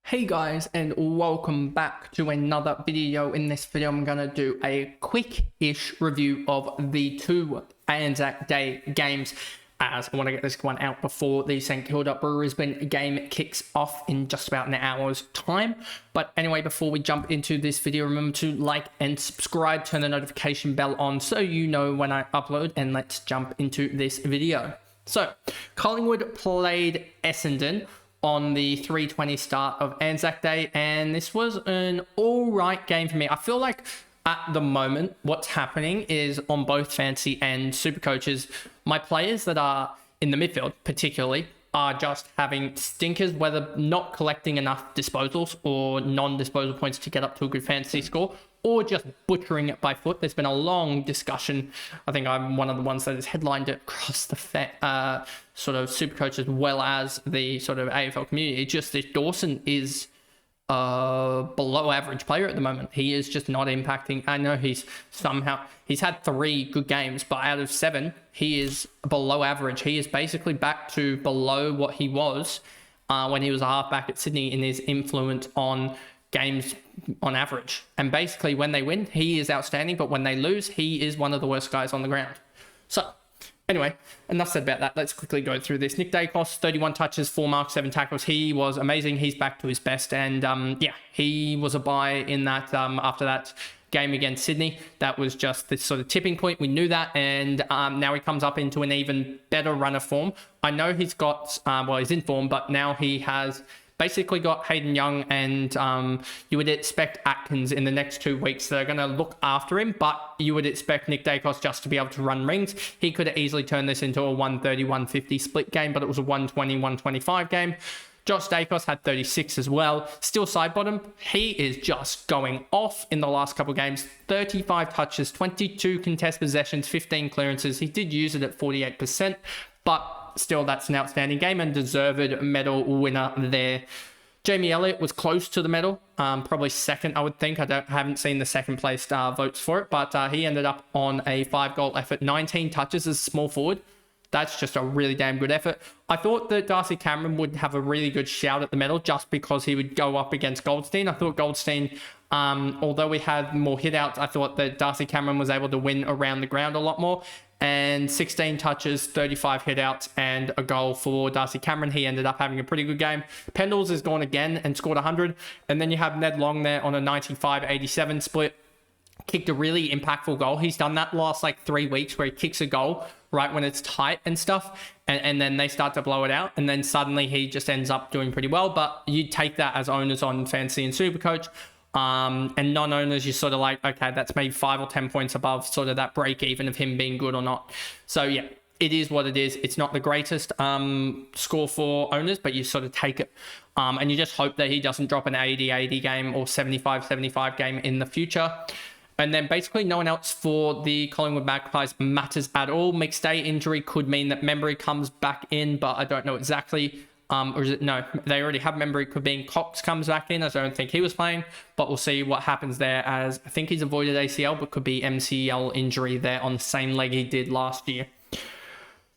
Hey guys, and welcome back to another video. In this video, I'm going to do a quick-ish review of the two Anzac Day games, as I want to get this one out before the St Kilda Brisbane game kicks off in just about an hour's time. But anyway, before we jump into this video, remember to like and subscribe, turn the notification bell on so you know when I upload, and let's jump into this video. So, Collingwood played Essendon on the 3:20 start of Anzac Day, and this was an all-right game for me. I feel like at the moment, what's happening is on both Fantasy and SuperCoaches, my players that are in the midfield, particularly, are just having stinkers, whether not collecting enough disposals or non-disposal points to get up to a good fantasy score, or just butchering it by foot. There's been a long discussion. I think I'm one of the ones that has headlined it across the sort of SuperCoach as well as the sort of AFL community. Just this Dawson is below average player at the moment. He is just not impacting. I know he's had 3 good games, but out of 7, he is below average. He is basically back to below what he was when he was a halfback at Sydney in his influence on games on average. And basically when they win, he is outstanding, but when they lose, he is one of the worst guys on the ground. So anyway, enough said about that. Let's quickly go through this. Nick Dacos, 31 touches, 4 marks, 7 tackles. He was amazing. He's back to his best. And yeah, he was a buy in that after that game against Sydney. That was just this sort of tipping point. We knew that. And now he comes up into an even better run of form. I know he's got, well, he's in form, but now he has basically got Hayden Young and you would expect Atkins in the next 2 weeks. They're going to look after him, but you would expect Nick Dacos just to be able to run rings. He could have easily turned this into a 130-150 split game, but it was a 120-125 game. Josh Dacos had 36 as well. Still side bottom. He is just going off in the last couple of games. 35 touches, 22 contest possessions, 15 clearances. He did use it at 48%, but still, that's an outstanding game and deserved medal winner there. Jamie Elliott was close to the medal, probably second, I would think. Haven't seen the second place votes for it, but he ended up on a 5-goal effort, 19 touches as a small forward. That's just a really damn good effort. I thought that Darcy Cameron would have a really good shout at the medal just because he would go up against Goldstein. I thought Goldstein, although we had more hit-outs, I thought that Darcy Cameron was able to win around the ground a lot more. And 16 touches, 35 hit-outs, and a goal for Darcy Cameron. He ended up having a pretty good game. Pendles has gone again and scored 100. And then you have Ned Long there on a 95-87 split. Kicked a really impactful goal. He's done that last 3 weeks where he kicks a goal right when it's tight and stuff. And then they start to blow it out. And then suddenly he just ends up doing pretty well. But you take that as owners on Fantasy and SuperCoach. And non-owners, you're sort of like, okay, that's maybe 5 or 10 points above sort of that break even of him being good or not. So yeah, it is what it is. It's not the greatest score for owners, but you sort of take it. And you just hope that he doesn't drop an 80-80 game or 75-75 game in the future. And then basically no one else for the Collingwood Magpies matters at all. McStay injury could mean that Membry comes back in, but I don't know exactly. Or is it? No, they already have Membry. Could mean Cox comes back in, as I don't think he was playing. But we'll see what happens there, as I think he's avoided ACL, but could be MCL injury there on the same leg he did last year.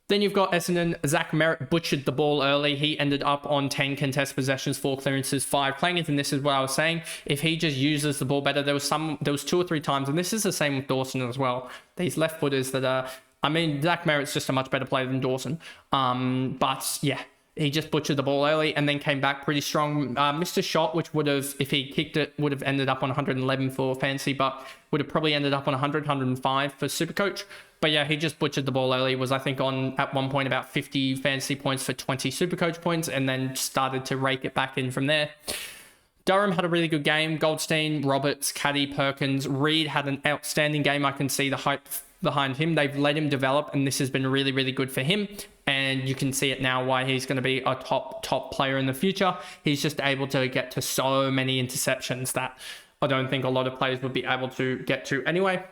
Then you've got Essendon. Zach Merritt butchered the ball early. He ended up on 10 contest possessions, 4 clearances, 5 clangers. And this is what I was saying. If he just uses the ball better, there was 2 or 3 times, and this is the same with Dawson as well. These left footers that are, I mean, Zach Merritt's just a much better player than Dawson. But yeah, he just butchered the ball early and then came back pretty strong. Missed a shot, which would have, if he kicked it, would have ended up on 111 for Fantasy, but would have probably ended up on 100, 105 for SuperCoach. But yeah, he just butchered the ball early. Was, I think, on at one point about 50 Fantasy points for 20 SuperCoach points, and then started to rake it back in from there. Durham had a really good game. Goldstein, Roberts, Caddy, Perkins. Reed had an outstanding game. I can see the hype behind him. They've let him develop, and this has been really, really good for him. And you can see it now why he's going to be a top player in the future. He's just able to get to so many interceptions that I don't think a lot of players would be able to get to anyway.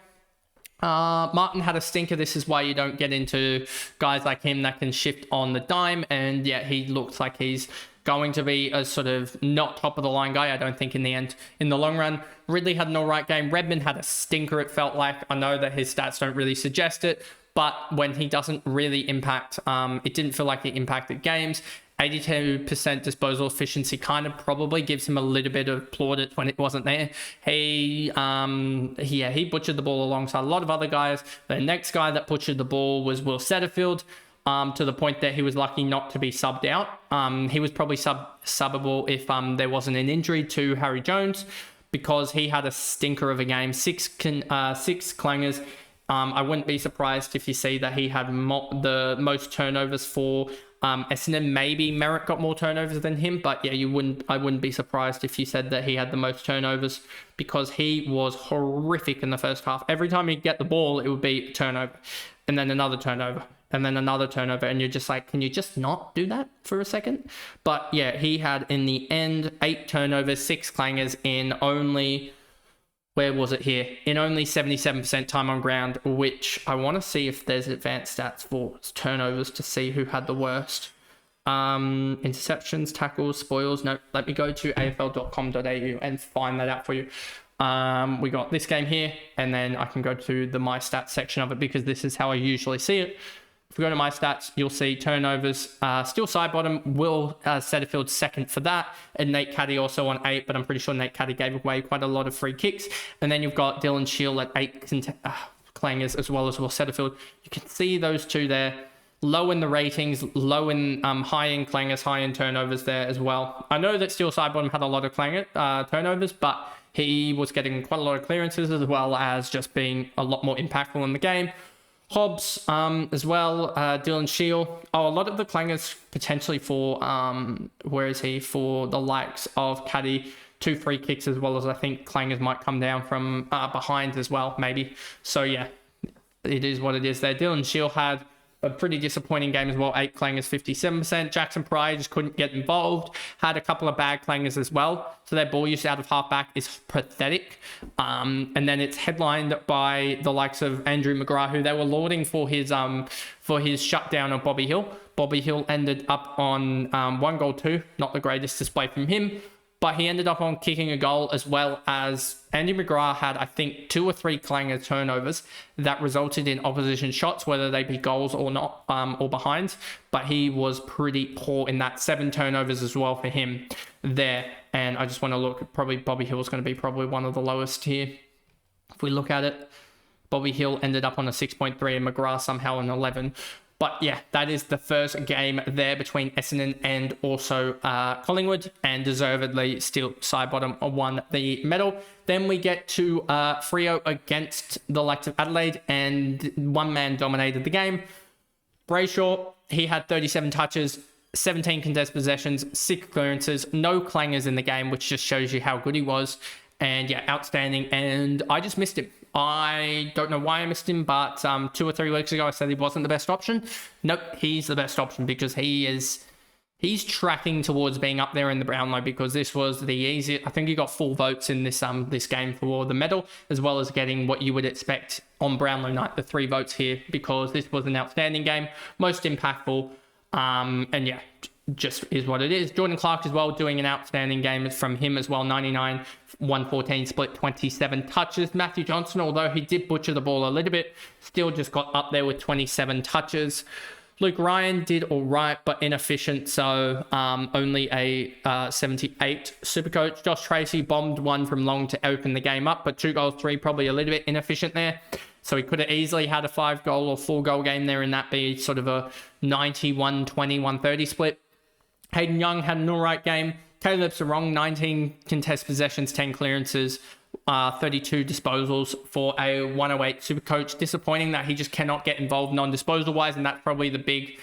Martin had a stinker. This is why you don't get into guys like him that can shift on the dime. And yeah, he looks like he's going to be a sort of not top of the line guy, I don't think, in the end, in the long run. Ridley had an all right game. Redmond had a stinker, it felt like. I know that his stats don't really suggest it, but when he doesn't really impact, it didn't feel like it impacted games. 82% disposal efficiency kind of probably gives him a little bit of plaudits when it wasn't there. He butchered the ball alongside a lot of other guys. The next guy that butchered the ball was Will Setterfield, to the point that he was lucky not to be subbed out. He was probably subbable if there wasn't an injury to Harry Jones, because he had a stinker of a game. Six clangers. I wouldn't be surprised if you see that he had the most turnovers for Essendon. Maybe Merritt got more turnovers than him, but yeah, I wouldn't be surprised if you said that he had the most turnovers, because he was horrific in the first half. Every time he'd get the ball, it would be a turnover, and then another turnover, and then another turnover, and you're just like, can you just not do that for a second? But yeah, he had in the end 8 turnovers, 6 clangers in only... Where was it here? In only 77% time on ground, which I want to see if there's advanced stats for turnovers to see who had the worst. Interceptions, tackles, spoils. No, let me go to afl.com.au and find that out for you. We got this game here, and then I can go to the My Stats section of it, because this is how I usually see it. If we go to My Stats, you'll see turnovers, still side bottom. Will Setterfield second for that, and Nate Caddy also on 8, but I'm pretty sure Nate Caddy gave away quite a lot of free kicks. And then you've got Dylan Shield at 8 clangers, as well as Will Setterfield. You can see those two there, low in the ratings, low in high in clangers, high in turnovers there as well. I know that Steel Side Bottom had a lot of turnovers, but he was getting quite a lot of clearances, as well as just being a lot more impactful in the game. Hobbs as well, Dylan Shield. A lot of the clangers potentially for, where is he? For the likes of Caddy, 2 free kicks, as well as I think clangers might come down from behind as well, maybe. So yeah, it is what it is there. Dylan Shield had a pretty disappointing game as well. 8 clangers, 57%. Jackson Pryor just couldn't get involved. Had a couple of bad clangers as well. So their ball use out of halfback is pathetic. And then it's headlined by the likes of Andrew McGrath, who they were lauding for his shutdown of Bobby Hill. Bobby Hill ended up on 1 goal 2. Not the greatest display from him, but he ended up on kicking a goal, as well as Andy McGrath had, I think, 2 or 3 clanger turnovers that resulted in opposition shots, whether they be goals or not, or behinds. But he was pretty poor in that. 7 turnovers as well for him there. And I just want to look, probably Bobby Hill's going to be probably one of the lowest here. If we look at it, Bobby Hill ended up on a 6.3 and McGrath somehow an 11. But yeah, that is the first game there between Essendon and also Collingwood, and deservedly still side bottom won the medal. Then we get to Freo against the likes of Adelaide, and one man dominated the game. Brayshaw, he had 37 touches, 17 contested possessions, 6 clearances, no clangers in the game, which just shows you how good he was. And yeah, outstanding. And I just missed him. I don't know why I missed him, but 2 or 3 weeks ago I said he wasn't the best option. Nope, he's the best option, because he's tracking towards being up there in the Brownlow, because this was the easiest. I think he got 4 votes in this game for the medal, as well as getting what you would expect on Brownlow night, the 3 votes here, because this was an outstanding game, most impactful, and yeah, just is what it is. Jordan Clark as well, doing an outstanding game from him as well. 99, 114 split, 27 touches. Matthew Johnson, although he did butcher the ball a little bit, still just got up there with 27 touches. Luke Ryan did all right, but inefficient, so only a 78 Supercoach. Josh Tracy bombed one from long to open the game up, but 2 goals, 3, probably a little bit inefficient there. So he could have easily had a 5-goal or 4-goal game there, and that be sort of a 91, 20, 130 split. Hayden Young had an alright game. Caleb Sarong, 19 contest possessions, 10 clearances, 32 disposals for a 108 Supercoach. Disappointing that he just cannot get involved non-disposal wise, and that's probably the big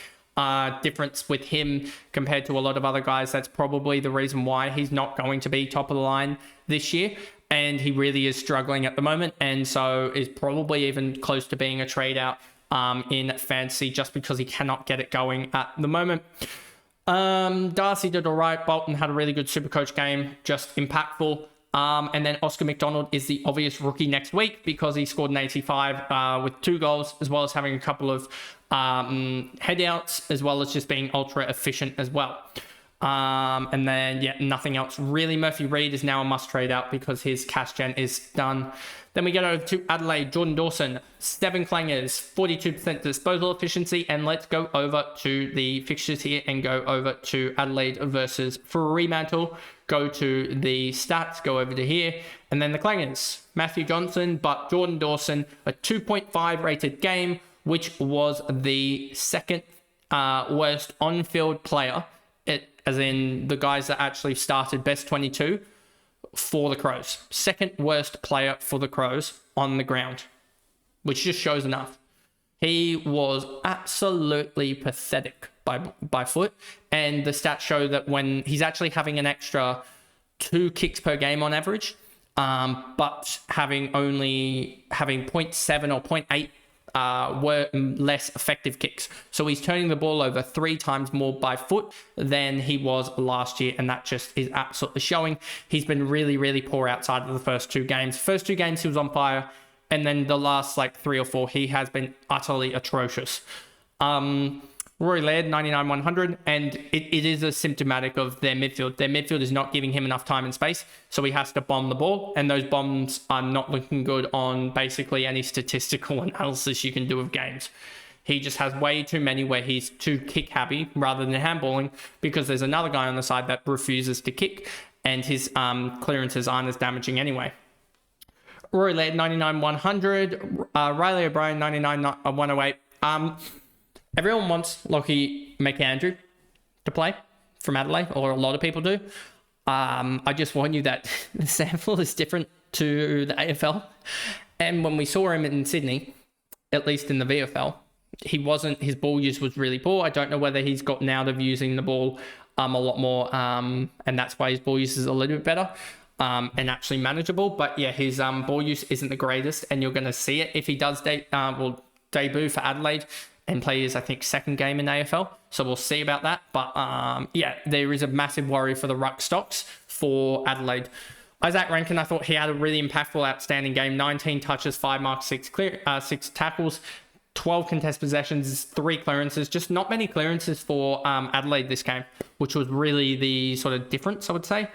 difference with him compared to a lot of other guys. That's probably the reason why he's not going to be top of the line this year, and he really is struggling at the moment, and so is probably even close to being a trade out in fantasy, just because he cannot get it going at the moment. Darcy did all right. Bolton had a really good Supercoach game, just impactful. And then Oscar McDonald is the obvious rookie next week, because he scored an 85 with 2 goals, as well as having a couple of headouts, as well as just being ultra efficient as well. And then, yeah, nothing else really. Murphy Reed is now a must trade out because his cash gen is done. Then we get over to Adelaide. Jordan Dawson, 7 clangers, 42% disposal efficiency. And let's go over to the fixtures here and go over to Adelaide versus Fremantle. Go to the stats, go over to here. And then the clangers, Matthew Johnson, but Jordan Dawson, a 2.5 rated game, which was the second worst on-field player, as in the guys that actually started best 22 for the Crows. Second worst player for the Crows on the ground, which just shows enough. He was absolutely pathetic by foot, and the stats show that when he's actually having an extra 2 kicks per game on average, but having 0.7 or 0.8 were less effective kicks. So he's turning the ball over 3 times more by foot than he was last year, and that just is absolutely showing. He's been really, really poor outside of the first 2 games. First 2 games he was on fire, and then the last 3 or 4 he has been utterly atrocious. Rory Laird, 99-100, and it is a symptomatic of their midfield. Their midfield is not giving him enough time and space, so he has to bomb the ball, and those bombs are not looking good on basically any statistical analysis you can do of games. He just has way too many where he's too kick happy rather than handballing, because there's another guy on the side that refuses to kick, and his clearances aren't as damaging anyway. Rory Laird, 99-100, Riley O'Brien, 99-108. Everyone wants Lockie McAndrew to play from Adelaide, or a lot of people do. I just warn you that the sample is different to the AFL. And when we saw him in Sydney, at least in the VFL, his ball use was really poor. I don't know whether he's gotten out of using the ball a lot more, and that's why his ball use is a little bit better and actually manageable. But yeah, his ball use isn't the greatest, and you're going to see it if he does debut for Adelaide and play his, I think, second game in AFL. So we'll see about that. But yeah, there is a massive worry for the ruck stocks for Adelaide. Isaac Rankin, I thought he had a really impactful, outstanding game. 19 touches, 5 marks, 6 tackles, 12 contest possessions, 3 clearances. Just not many clearances for Adelaide this game, which was really the sort of difference, I would say,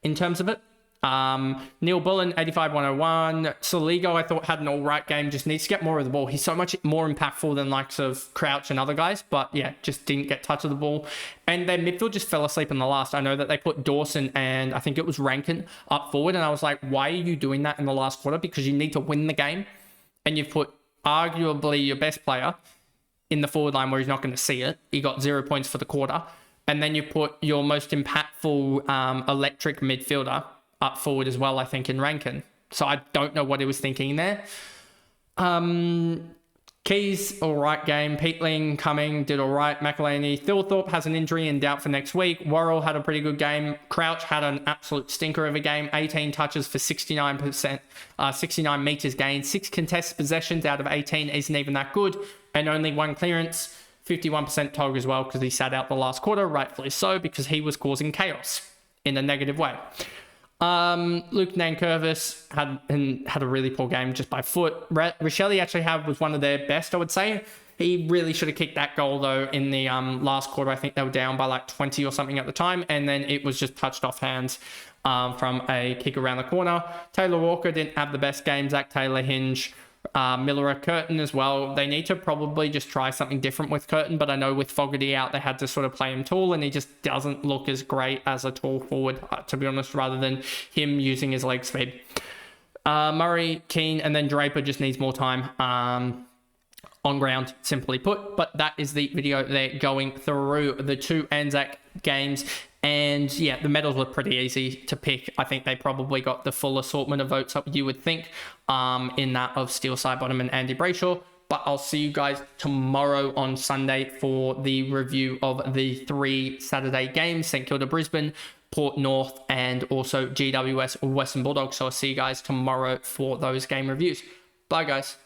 in terms of it. Neil Bullen, 85-101. Soligo, I thought, had an all right game. Just needs to get more of the ball. He's so much more impactful than likes of Crouch and other guys, but yeah, just didn't get touch of the ball. And their midfield just fell asleep in the last. I know that they put Dawson and I think it was Rankin up forward, and I was like, why are you doing that in the last quarter? Because you need to win the game, and you've put arguably your best player in the forward line where he's not going to see it. He got 0 points for the quarter. And then you put your most impactful electric midfielder up forward as well, I think, in Rankin. So I don't know what he was thinking there. Keys, all right game. Peatling, Cumming, did all right. McElhaney. Thilthorpe has an injury and doubt for next week. Worrell had a pretty good game. Crouch had an absolute stinker of a game. 18 touches for 69%, 69 metres gained. 6 contested possessions out of 18 isn't even that good. And only 1 clearance. 51% tog as well, because he sat out the last quarter, rightfully so, because he was causing chaos in a negative way. Luke Nankervis had a really poor game just by foot. Rochelle actually was one of their best, I would say. He really should have kicked that goal, though, in the last quarter. I think they were down by 20 or something at the time, and then it was just touched off hands from a kick around the corner. Taylor Walker didn't have the best game. Zach Taylor, Hinge, Miller, Curtin as well. They need to probably just try something different with Curtin, but I know with Fogarty out, they had to sort of play him tall, and he just doesn't look as great as a tall forward, to be honest, rather than him using his leg speed. Murray, Keane, and then Draper just needs more time on ground, simply put. But that is the video there going through the 2 Anzac games. And yeah, the medals were pretty easy to pick. I think they probably got the full assortment of votes up, you would think, in that of Steele Sidebottom and Andy Brayshaw. But I'll see you guys tomorrow on Sunday for the review of the 3 Saturday games: St Kilda, Brisbane, Port North, and also GWS Western Bulldogs. So I'll see you guys tomorrow for those game reviews. Bye, guys.